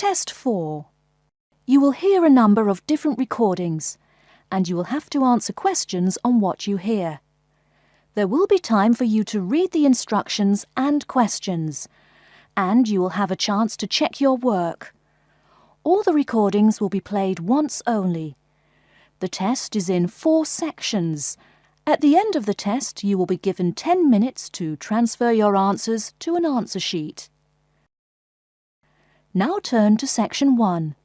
Test 4. You will hear a number of different recordings, and you will have to answer questions on what you hear. There will be time for you to read the instructions and questions, and you will have a chance to check your work. All the recordings will be played once only. The test is in 4 sections. At the end of the test, you will be given 10 minutes to transfer your answers to an answer sheet. Now turn to Section 1.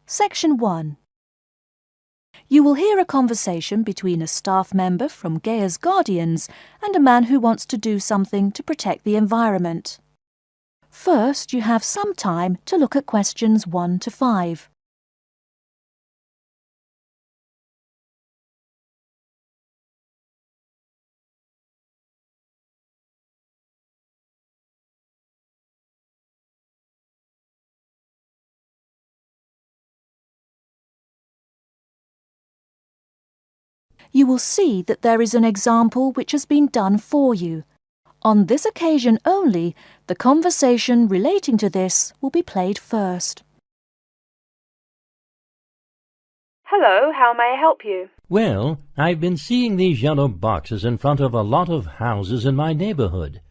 Section 1. You will hear a conversation between a staff member from Gaia's Guardians and a man who wants to do something to protect the environment. First, you have some time to look at questions 1 to 5. You will see that there is an example which has been done for you. On this occasion only, the conversation relating to this will be played first. Hello, how may I help you? Well, I've been seeing these yellow boxes in front of a lot of houses in my neighborhood.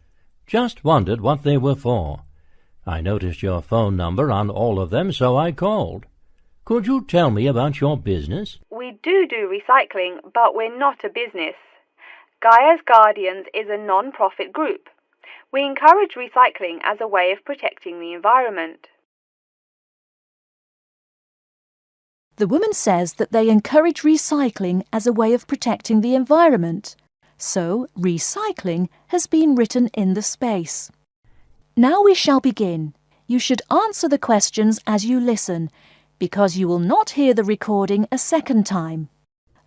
Just wondered what they were for. I noticed your phone number on all of them, so I called. Could you tell me about your business? We do recycling, but we're not a business. Gaia's Guardians is a non-profit group. We encourage recycling as a way of protecting the environment. The woman says that they encourage recycling as a way of protecting the environment. So, recycling has been written in the space. Now we shall begin. You should answer the questions as you listen, because you will not hear the recording a second time.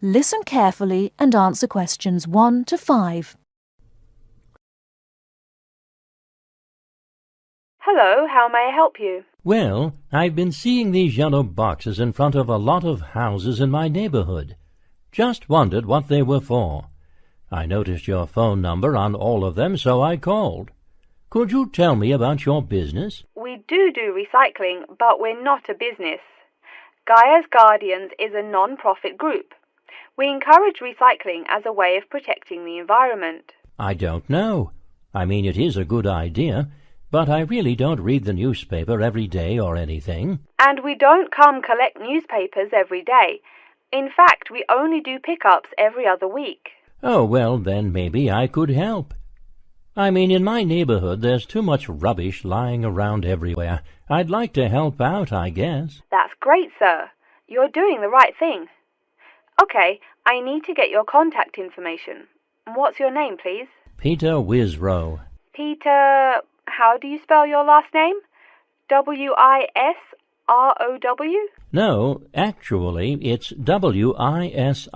Listen carefully and answer questions 1 to 5. Hello, how may I help you? Well, I've been seeing these yellow boxes in front of a lot of houses in my neighborhood. Just wondered what they were for. I noticed your phone number on all of them, so I called. Could you tell me about your business? We do recycling, but we're not a business. Gaia's Guardians is a non-profit group. We encourage recycling as a way of protecting the environment. I don't know. I mean, it is a good idea, but I really don't read the newspaper every day or anything. And we don't come collect newspapers every day. In fact, we only do pickups every other week. Oh, well, then maybe I could help. I mean, in my neighborhood there's too much rubbish lying around everywhere. I'd like to help out, I guess. That's great, sir. You're doing the right thing. Okay, I need to get your contact information. What's your name, please? Peter Wisrow. Peter, how do you spell your last name? W-I-S-R-O-W? No, actually, it's W-I-S-R-O-U-G-H.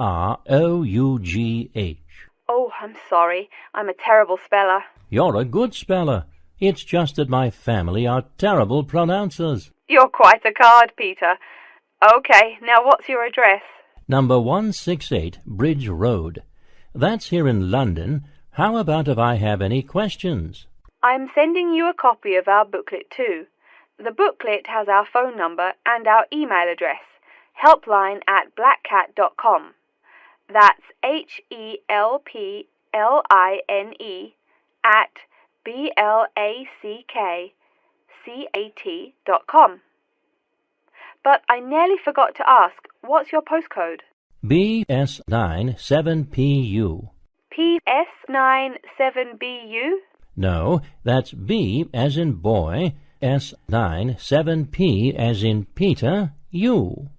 Oh, I'm sorry. I'm a terrible speller. You're a good speller. It's just that my family are terrible pronouncers. You're quite a card, Peter. Okay, now what's your address? Number 168 Bridge Road. That's here in London. How about if I have any questions? I'm sending you a copy of our booklet too. The booklet has our phone number and our email address, helpline@blackcat.com. That's HELPLINE at BLACKCAT.com. But I nearly forgot to ask, what's your postcode? BS97PU. PS97BU? No, that's B as in boy, S97P as in Peter, U.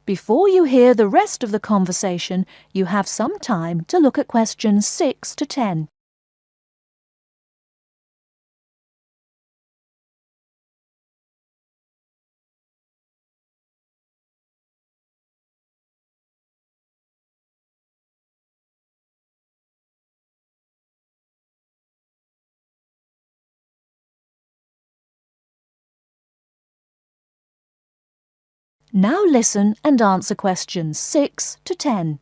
Before you hear the rest of the conversation, you have some time to look at questions 6 to 10. Now listen and answer questions 6 to 10.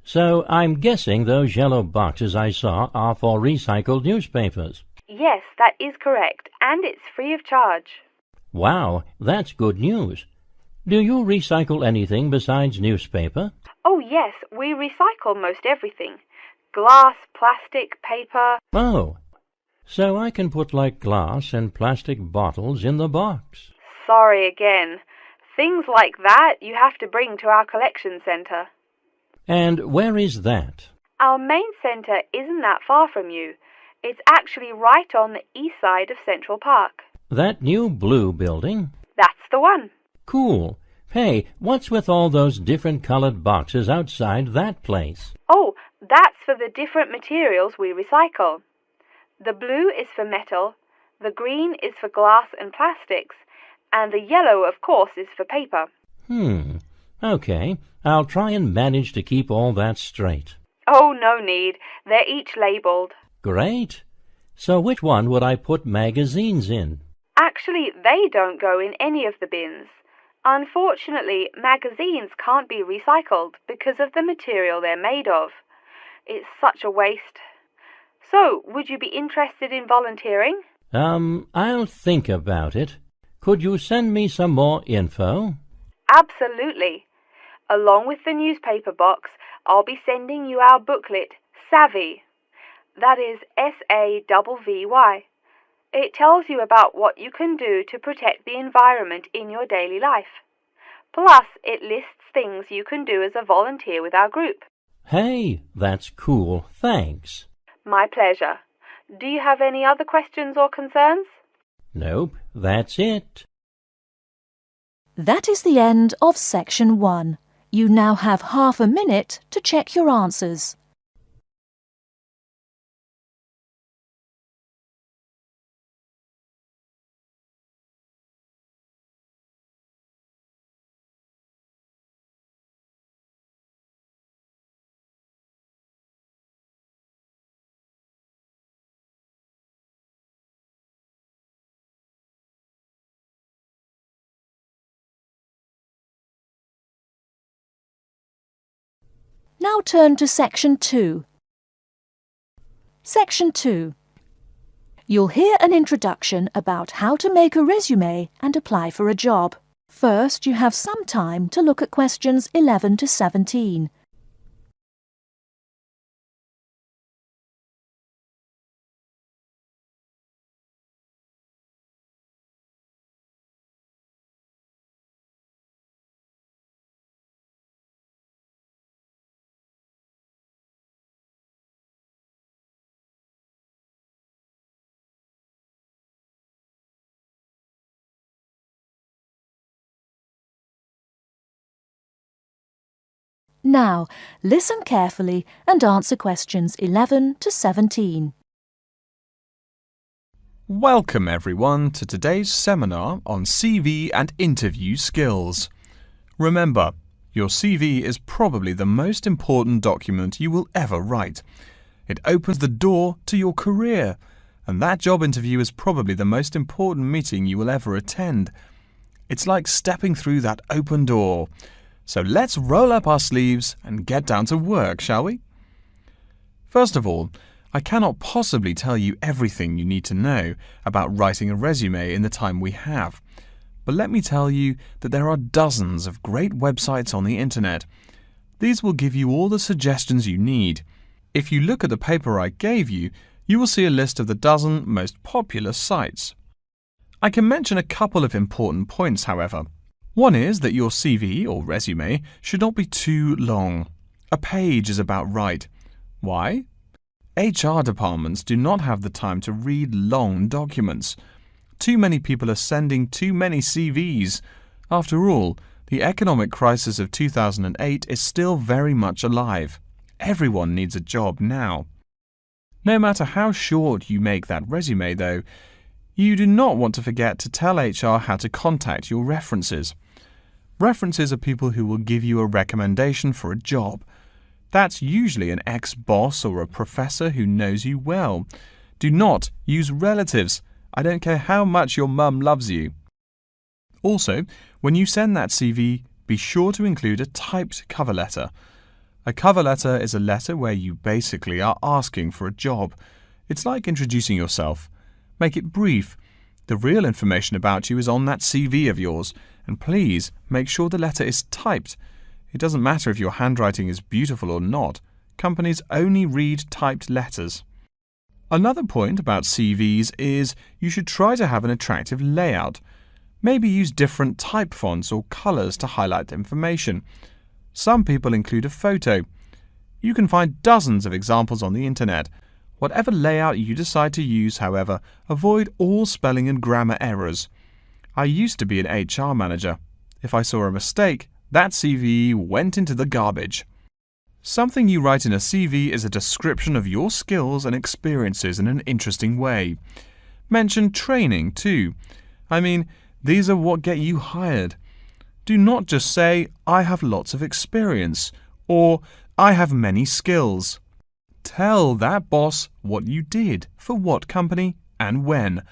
So I'm guessing those yellow boxes I saw are for recycled newspapers. Yes, that is correct, and it's free of charge. Wow, that's good news. Do you recycle anything besides newspaper? Oh yes, we recycle most everything. Glass, plastic, paper. Oh, so I can put like glass and plastic bottles in the box. Sorry again. Things like that you have to bring to our collection centre. And where is that? Our main centre isn't that far from you. It's actually right on the east side of Central Park. That new blue building? That's the one. Cool. Hey, what's with all those different colored boxes outside that place? Oh, that's for the different materials we recycle. The blue is for metal, the green is for glass and plastics, and the yellow, of course, is for paper. Okay. I'll try and manage to keep all that straight. Oh, no need. They're each labelled. Great. So which one would I put magazines in? Actually, they don't go in any of the bins. Unfortunately, magazines can't be recycled because of the material they're made of. It's such a waste. So, would you be interested in volunteering? I'll think about it. Could you send me some more info? Absolutely. Along with the newspaper box, I'll be sending you our booklet, Savvy. That is SAVVY. It tells you about what you can do to protect the environment in your daily life. Plus, it lists things you can do as a volunteer with our group. Hey, that's cool. Thanks. My pleasure. Do you have any other questions or concerns? Nope, that's it. That is the end of Section 1. You now have half a minute to check your answers. Now turn to Section 2. Section 2. You'll hear an introduction about how to make a resume and apply for a job. First, you have some time to look at questions 11 to 17. Now, listen carefully and answer questions 11 to 17. Welcome everyone to today's seminar on CV and interview skills. Remember, your CV is probably the most important document you will ever write. It opens the door to your career, and that job interview is probably the most important meeting you will ever attend. It's like stepping through that open door. So let's roll up our sleeves and get down to work, shall we? First of all, I cannot possibly tell you everything you need to know about writing a resume in the time we have. But let me tell you that there are dozens of great websites on the internet. These will give you all the suggestions you need. If you look at the paper I gave you, you will see a list of the dozen most popular sites. I can mention a couple of important points, however. One is that your CV or resume should not be too long. A page is about right. Why? HR departments do not have the time to read long documents. Too many people are sending too many CVs. After all, the economic crisis of 2008 is still very much alive. Everyone needs a job now. No matter how short you make that resume, though, you do not want to forget to tell HR how to contact your references. References are people who will give you a recommendation for a job. That's usually an ex-boss or a professor who knows you well. Do not use relatives. I don't care how much your mum loves you. Also, when you send that CV, be sure to include a typed cover letter. A cover letter is a letter where you basically are asking for a job. It's like introducing yourself. Make it brief. The real information about you is on that CV of yours, and please make sure the letter is typed. It doesn't matter if your handwriting is beautiful or not. Companies only read typed letters. Another point about CVs is you should try to have an attractive layout. Maybe use different type fonts or colours to highlight information. Some people include a photo. You can find dozens of examples on the internet. Whatever layout you decide to use, however, avoid all spelling and grammar errors. I used to be an HR manager. If I saw a mistake, that CV went into the garbage. Something you write in a CV is a description of your skills and experiences in an interesting way. Mention training too. These are what get you hired. Do not just say, I have lots of experience, or I have many skills. Tell that boss what you did, for what company, and when.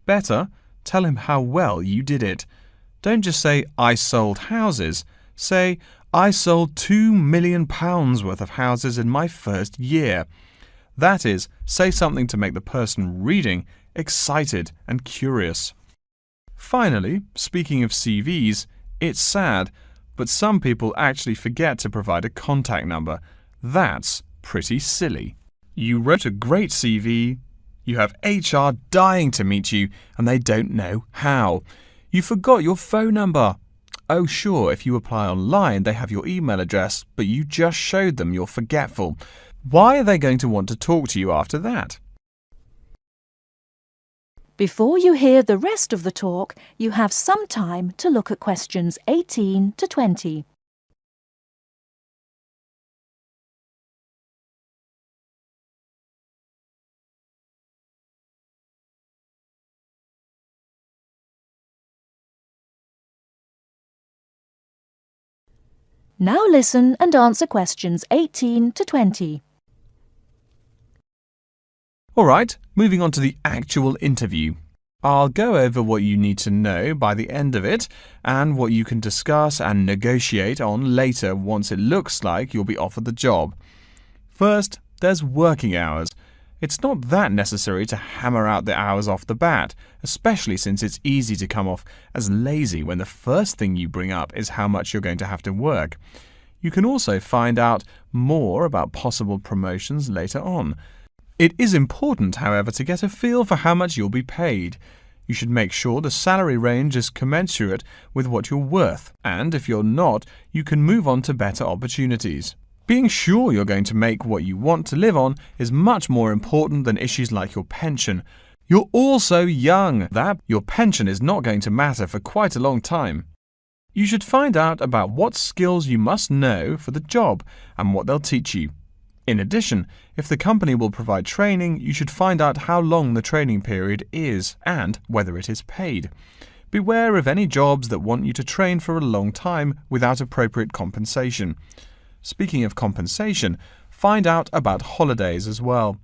Better, tell him how well you did it. Don't just say, I sold houses. Say, I sold £2 million worth of houses in my first year. That is, say something to make the person reading excited and curious. Finally, speaking of CVs, it's sad, but some people actually forget to provide a contact number. That's pretty silly. You wrote a great CV, you have HR dying to meet you, and they don't know how. You forgot your phone number. Oh sure, if you apply online, they have your email address, but you just showed them you're forgetful. Why are they going to want to talk to you after that? Before you hear the rest of the talk, you have some time to look at questions 18 to 20. Now listen and answer questions 18 to 20. Alright, moving on to the actual interview. I'll go over what you need to know by the end of it and what you can discuss and negotiate on later once it looks like you'll be offered the job. First, there's working hours. It's not that necessary to hammer out the hours off the bat, especially since it's easy to come off as lazy when the first thing you bring up is how much you're going to have to work. You can also find out more about possible promotions later on. It is important, however, to get a feel for how much you'll be paid. You should make sure the salary range is commensurate with what you're worth, and if you're not, you can move on to better opportunities. Being sure you're going to make what you want to live on is much more important than issues like your pension. You're all so young that your pension is not going to matter for quite a long time. You should find out about what skills you must know for the job and what they'll teach you. In addition, if the company will provide training, you should find out how long the training period is and whether it is paid. Beware of any jobs that want you to train for a long time without appropriate compensation. Speaking of compensation, find out about holidays as well.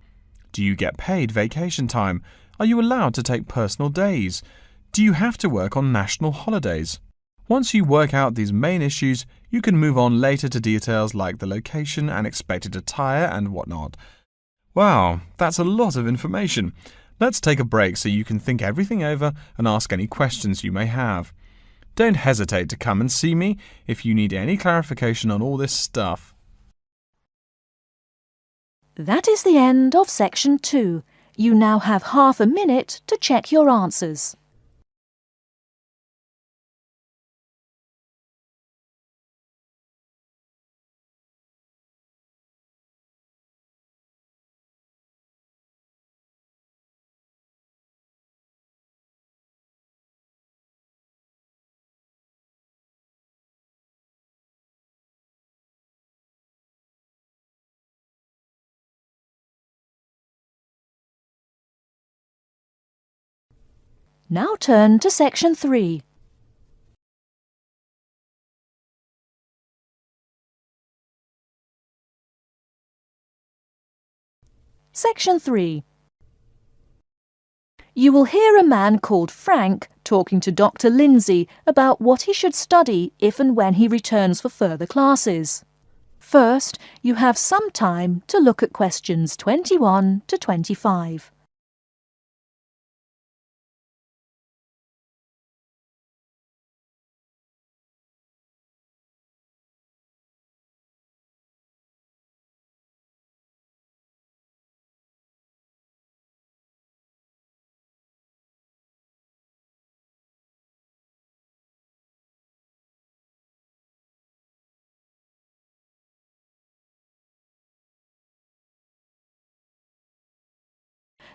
Do you get paid vacation time? Are you allowed to take personal days? Do you have to work on national holidays? Once you work out these main issues, you can move on later to details like the location and expected attire and whatnot. Wow, that's a lot of information. Let's take a break so you can think everything over and ask any questions you may have. Don't hesitate to come and see me if you need any clarification on all this stuff. That is the end of section 2. You now have half a minute to check your answers. Now turn to section 3. Section 3. You will hear a man called Frank talking to Dr. Lindsay about what he should study if and when he returns for further classes. First, you have some time to look at questions 21 to 25.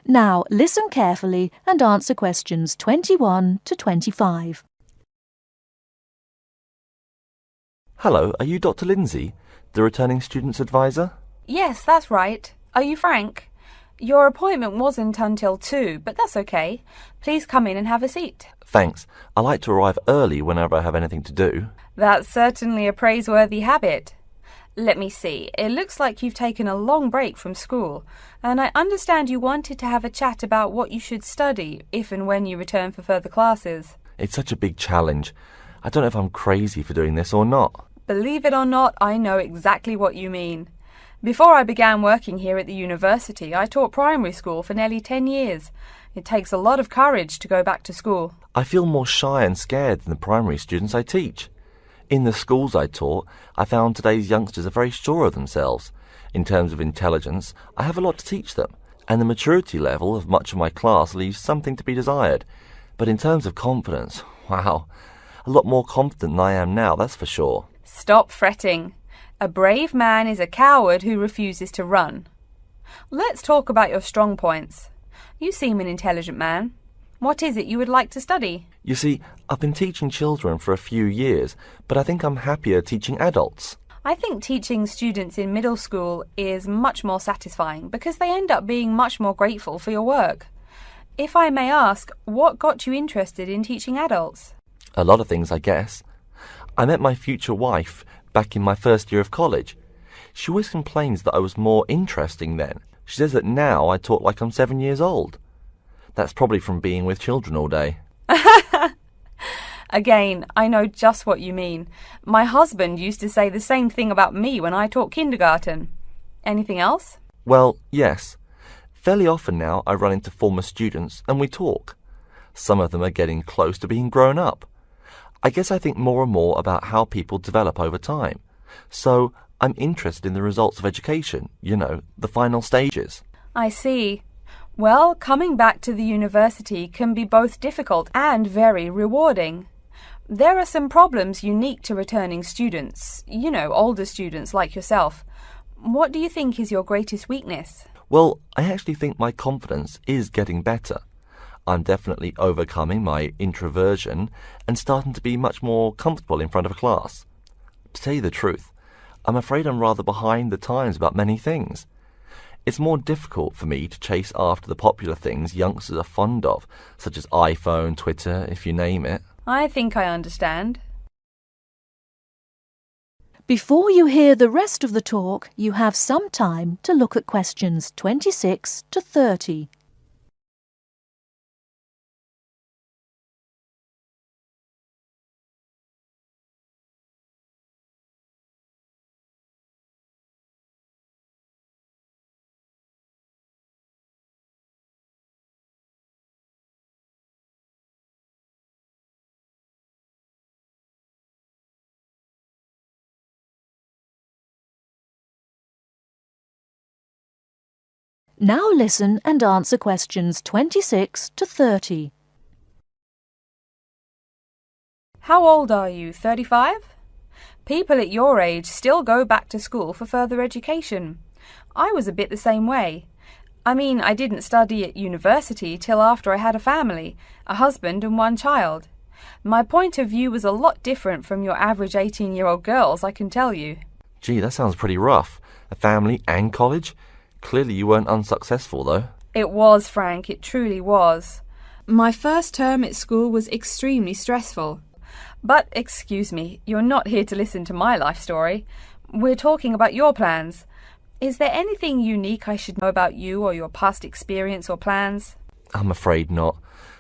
Now listen carefully and answer questions 21 to 25. Hello, are you Dr. Lindsay, the returning students advisor? Yes, that's right. Are you Frank? Your appointment wasn't until 2, but that's okay. Please come in and have a seat. Thanks. I like to arrive early whenever I have anything to do. That's certainly a praiseworthy habit. Let me see. It looks like you've taken a long break from school, and I understand you wanted to have a chat about what you should study if and when you return for further classes. It's such a big challenge. I don't know if I'm crazy for doing this or not. Believe it or not, I know exactly what you mean. Before I began working here at the university, I taught primary school for nearly 10 years. It takes a lot of courage to go back to school. I feel more shy and scared than the primary students I teach. In the schools I taught, I found today's youngsters are very sure of themselves. In terms of intelligence, I have a lot to teach them, and the maturity level of much of my class leaves something to be desired. But in terms of confidence, wow, a lot more confident than I am now, that's for sure. Stop fretting. A brave man is a coward who refuses to run. Let's talk about your strong points. You seem an intelligent man. What is it you would like to study? You see, I've been teaching children for a few years, but I think I'm happier teaching adults. I think teaching students in middle school is much more satisfying because they end up being much more grateful for your work. If I may ask, what got you interested in teaching adults? A lot of things, I guess. I met my future wife back in my first year of college. She always complains that I was more interesting then. She says that now I talk like I'm 7 years old. That's probably from being with children all day. Again, I know just what you mean. My husband used to say the same thing about me when I taught kindergarten. Anything else? Well, yes. Fairly often now I run into former students and we talk. Some of them are getting close to being grown up. I guess I think more and more about how people develop over time. So I'm interested in the results of education, the final stages. I see. Well, coming back to the university can be both difficult and very rewarding. There are some problems unique to returning students, older students like yourself. What do you think is your greatest weakness? Well, I actually think my confidence is getting better. I'm definitely overcoming my introversion and starting to be much more comfortable in front of a class. To tell you the truth, I'm afraid I'm rather behind the times about many things. It's more difficult for me to chase after the popular things youngsters are fond of, such as iPhone, Twitter, if you name it. I think I understand. Before you hear the rest of the talk, you have some time to look at questions 26 to 30. Now listen and answer questions 26 to 30. How old are you, 35? People at your age still go back to school for further education. I was a bit the same way. I mean, I didn't study at university till after I had a family, a husband and one child. My point of view was a lot different from your average 18-year-old girls, I can tell you. Gee, that sounds pretty rough. A family and college? Clearly you weren't unsuccessful, though. It was, Frank, it truly was. My first term at school was extremely stressful. But, excuse me, you're not here to listen to my life story. We're talking about your plans. Is there anything unique I should know about you or your past experience or plans? I'm afraid not.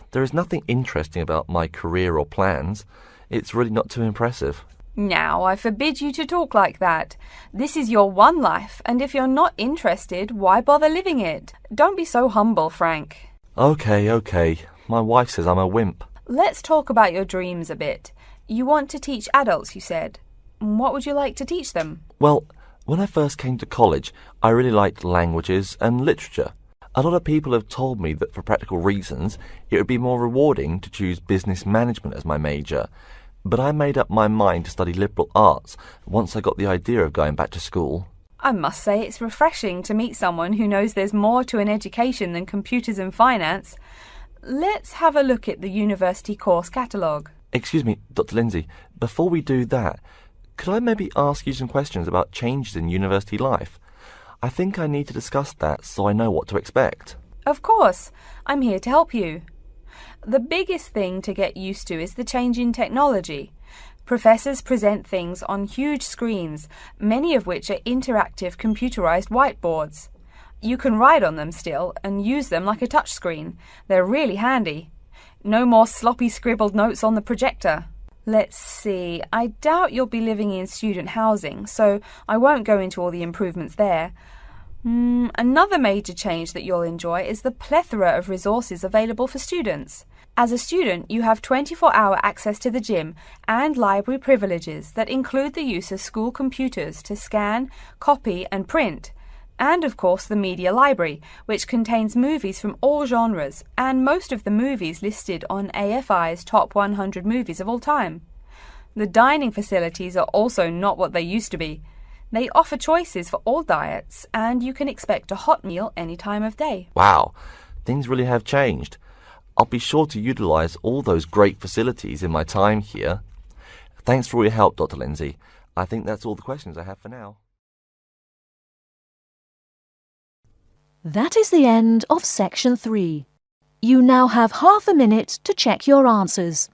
There is nothing interesting about my career or plans. It's really not too impressive. Now, I forbid you to talk like that. This is your one life, and if you're not interested, why bother living it? Don't be so humble, Frank. Okay. My wife says I'm a wimp. Let's talk about your dreams a bit. You want to teach adults, you said. What would you like to teach them? Well, when I first came to college, I really liked languages and literature. A lot of people have told me that for practical reasons, it would be more rewarding to choose business management as my major. But I made up my mind to study liberal arts once I got the idea of going back to school. I must say it's refreshing to meet someone who knows there's more to an education than computers and finance. Let's have a look at the university course catalogue. Excuse me, Dr. Lindsay, before we do that, could I maybe ask you some questions about changes in university life? I think I need to discuss that so I know what to expect. Of course, I'm here to help you. The biggest thing to get used to is the change in technology. Professors present things on huge screens, many of which are interactive computerized whiteboards. You can write on them still and use them like a touchscreen. They're really handy. No more sloppy scribbled notes on the projector. Let's see, I doubt you'll be living in student housing, so I won't go into all the improvements there. Another major change that you'll enjoy is the plethora of resources available for students. As a student, you have 24-hour access to the gym and library privileges that include the use of school computers to scan, copy and print. And of course the media library, which contains movies from all genres and most of the movies listed on AFI's top 100 movies of all time. The dining facilities are also not what they used to be. They offer choices for all diets and you can expect a hot meal any time of day. Wow, things really have changed. I'll be sure to utilise all those great facilities in my time here. Thanks for all your help, Dr. Lindsay. I think that's all the questions I have for now. That is the end of Section 3. You now have half a minute to check your answers.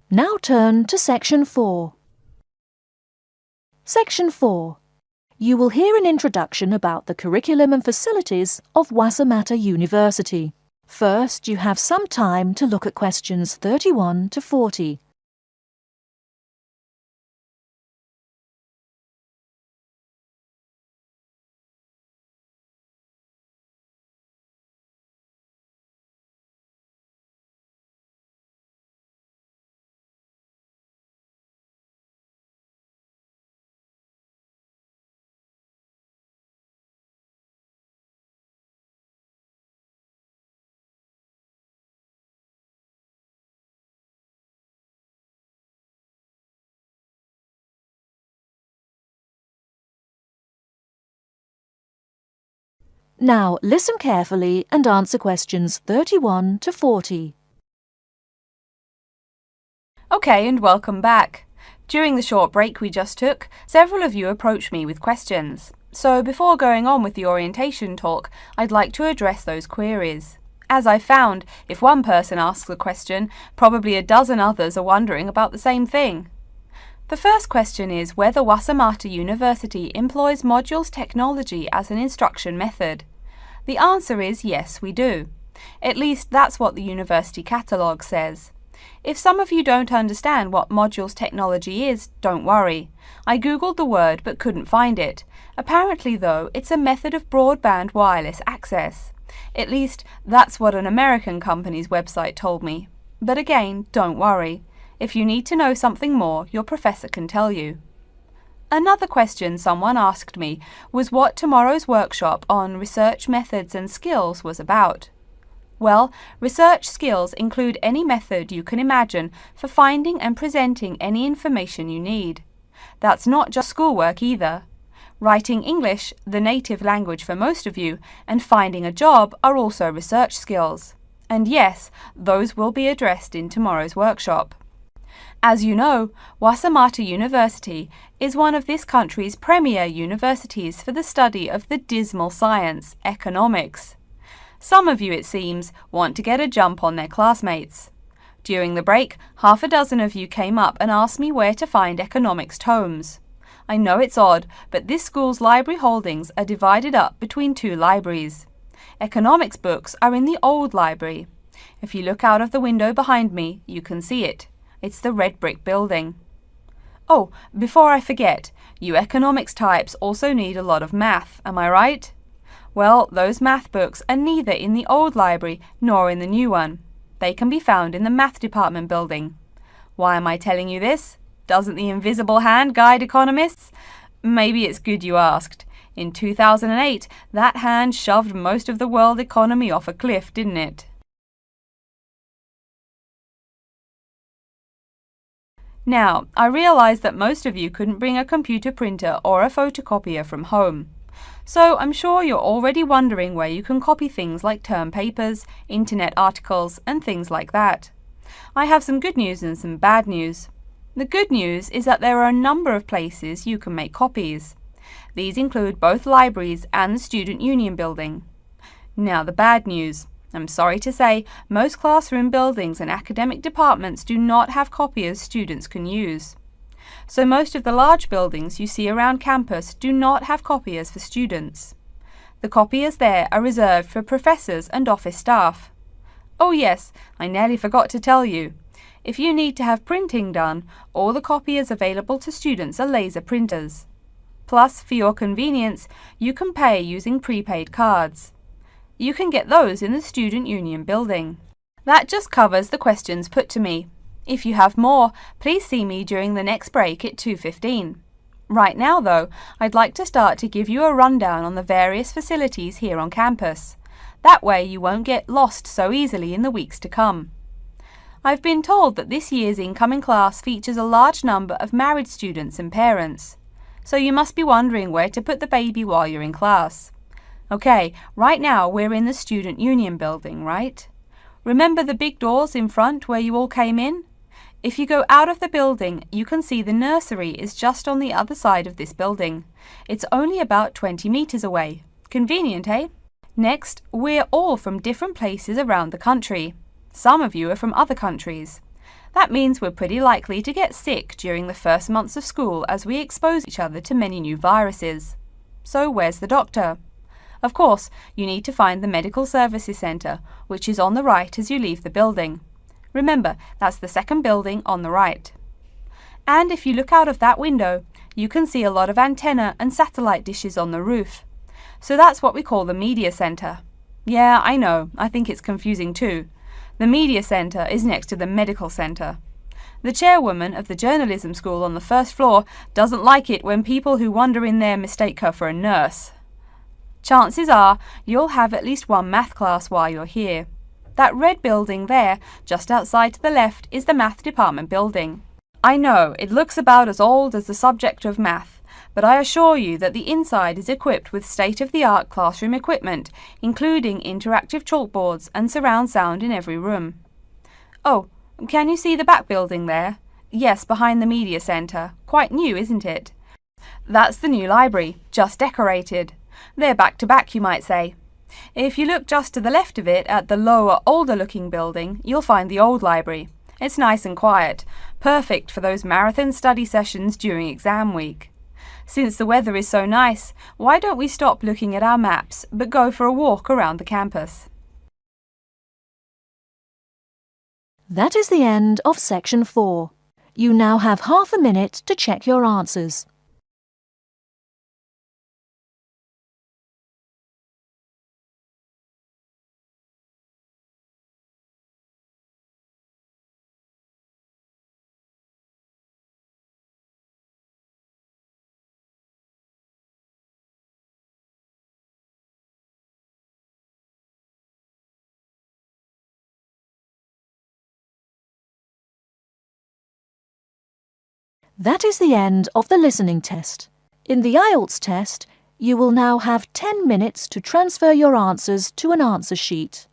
Now turn to Section 4. Section 4. You will hear an introduction about the curriculum and facilities of Wassamata University. First, you have some time to look at questions 31 to 40. Now listen carefully and answer questions 31 to 40. Okay, and welcome back. During the short break we just took, several of you approached me with questions. So before going on with the orientation talk, I'd like to address those queries. As I found, if one person asks a question, probably a dozen others are wondering about the same thing. The first question is whether Wassamata University employs modules technology as an instruction method. The answer is yes, we do. At least that's what the university catalogue says. If some of you don't understand what modules technology is, don't worry. I googled the word but couldn't find it. Apparently though, it's a method of broadband wireless access. At least that's what an American company's website told me. But again, don't worry. If you need to know something more, your professor can tell you. Another question someone asked me was what tomorrow's workshop on research methods and skills was about. Well, research skills include any method you can imagine for finding and presenting any information you need. That's not just schoolwork either. Writing English, the native language for most of you, and finding a job are also research skills. And yes, those will be addressed in tomorrow's workshop. As you know, Wassamata University is one of this country's premier universities for the study of the dismal science, economics. Some of you, it seems, want to get a jump on their classmates. During the break, half a dozen of you came up and asked me where to find economics tomes. I know it's odd, but this school's library holdings are divided up between two libraries. Economics books are in the old library. If you look out of the window behind me, you can see it. It's the red brick building. Oh, before I forget, you economics types also need a lot of math, am I right? Well, those math books are neither in the old library nor in the new one. They can be found in the math department building. Why am I telling you this? Doesn't the invisible hand guide economists? Maybe it's good you asked. In 2008, that hand shoved most of the world economy off a cliff, didn't it? Now, I realize that most of you couldn't bring a computer printer or a photocopier from home. So I'm sure you're already wondering where you can copy things like term papers, internet articles, and things like that. I have some good news and some bad news. The good news is that there are a number of places you can make copies. These include both libraries and the Student Union building. Now the bad news. I'm sorry to say, most classroom buildings and academic departments do not have copiers students can use. So most of the large buildings you see around campus do not have copiers for students. The copiers there are reserved for professors and office staff. Oh yes, I nearly forgot to tell you. If you need to have printing done, all the copiers available to students are laser printers. Plus, for your convenience, you can pay using prepaid cards. You can get those in the Student Union building. That just covers the questions put to me. If you have more, please see me during the next break at 2:15. Right now, though, I'd like to start to give you a rundown on the various facilities here on campus. That way you won't get lost so easily in the weeks to come. I've been told that this year's incoming class features a large number of married students and parents. So you must be wondering where to put the baby while you're in class. Okay, right now we're in the Student Union building, right? Remember the big doors in front where you all came in? If you go out of the building, you can see the nursery is just on the other side of this building. It's only about 20 meters away. Convenient, eh? Next, we're all from different places around the country. Some of you are from other countries. That means we're pretty likely to get sick during the first months of school as we expose each other to many new viruses. So where's the doctor? Of course, you need to find the Medical Services Centre, which is on the right as you leave the building. Remember, that's the second building on the right. And if you look out of that window, you can see a lot of antenna and satellite dishes on the roof. So that's what we call the Media Centre. Yeah, I know, I think it's confusing too. The Media Centre is next to the Medical Centre. The chairwoman of the journalism school on the first floor doesn't like it when people who wander in there mistake her for a nurse. Chances are you'll have at least one math class while you're here. That red building there, just outside to the left, is the math department building. I know, it looks about as old as the subject of math, but I assure you that the inside is equipped with state-of-the-art classroom equipment, including interactive chalkboards and surround sound in every room. Oh, can you see the back building there? Yes, behind the Media Centre. Quite new, isn't it? That's the new library, just decorated. They're back to back, you might say. If you look just to the left of it at the lower, older-looking building, you'll find the old library. It's nice and quiet, perfect for those marathon study sessions during exam week. Since the weather is so nice, why don't we stop looking at our maps, but go for a walk around the campus? That is the end of Section 4. You now have half a minute to check your answers. That is the end of the listening test. In the IELTS test, you will now have 10 minutes to transfer your answers to an answer sheet.